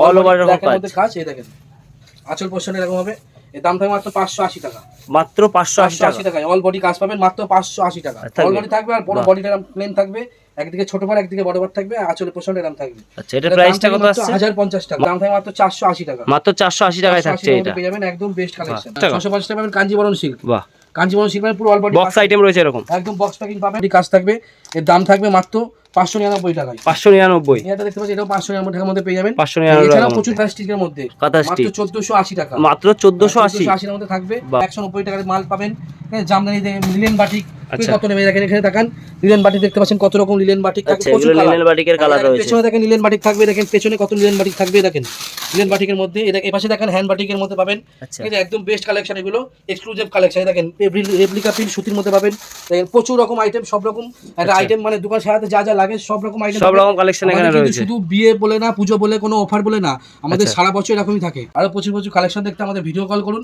All over এরকম কাজ। এই দেখেন আঁচল পোর্শন এরকম হবে, এর দাম থাকবে মাত্র 580 টাকা। মাত্র 580 টাকা অল বডি কাজ পাবেন মাত্র 580 টাকা। অল বডি থাকবে আর বড় বডিটা প্লেন থাকবে, একদিকে ছোট বার একদিকে বড় বার থাকবে, আঁচলের পোর্শন এরকম থাকবে। আচ্ছা, এটা প্রাইসটা কত আছে? 1050 টাকা। দাম থাকবে মাত্র 480 টাকা। মাত্র 480 টাকায় থাকছে এটা। পেয়ে যাবেন একদম বেস্ট কালেকশন। 650 টাকা পাবেন কাঞ্জিবরম সিল্ক। বাহ, কাঞ্জিবরম সিল্ক মানে পুরো অল বডি বক্স আইটেম রয়েছে এরকম, একদম বক্স প্যাকিং পাবেন, কাজ থাকবে। এর দাম থাকবে মাত্র 599 টাকায়। 599 এটা দেখতে পাচ্ছেন, এটাও 599 টাকার মধ্যে পেয়ে যাবেন। 599 এছাড়াও প্রচুর প্লাস্টিকের মধ্যে কাঁথা মাত্র স্টিচ 1480 টাকা। মাত্র 1480 এর মধ্যে থাকবে। 190 টাকার মাল পাবেন। জামদানি লিলেন বাটিক কত নেবে দেখেন, এখানে তাকান লিলেন বাটিক দেখতে পাচ্ছেন কত রকম লিলেন বাটিক থাকবে, প্রচুর লিলেন বাটিকের কালার রয়েছে। পেছনে দেখেন লিলেন বাটিক থাকবে, দেখেন পেছনে কত লিলেন বাটিক থাকবে, দেখেন লিলেন বাটিকের মধ্যে। এই পাশে দেখেন হ্যান্ড বাটিকের মধ্যে পাবেন। এটা একদম বেস্ট কালেকশন, এগুলো এক্সক্লুসিভ কালেকশন। দেখেন রেপ্লিকা প্রিন্ট সুতির মধ্যে পাবেন। দেখেন প্রচুর রকম আইটেম, সব রকম একটা আইটেম, মানে দোকান সাজাতে যা যা লাগে সব রকম আইটেম, সব রকম কালেকশন এখানে রয়েছে। শুধু বিয়ে বলে না, পুজো বলে, কোনো অফার বলে না, আমাদের সারা বছর এরকমই থাকে। আরো প্রচুর কালেকশন দেখতে আমাদের ভিডিও কল করুন।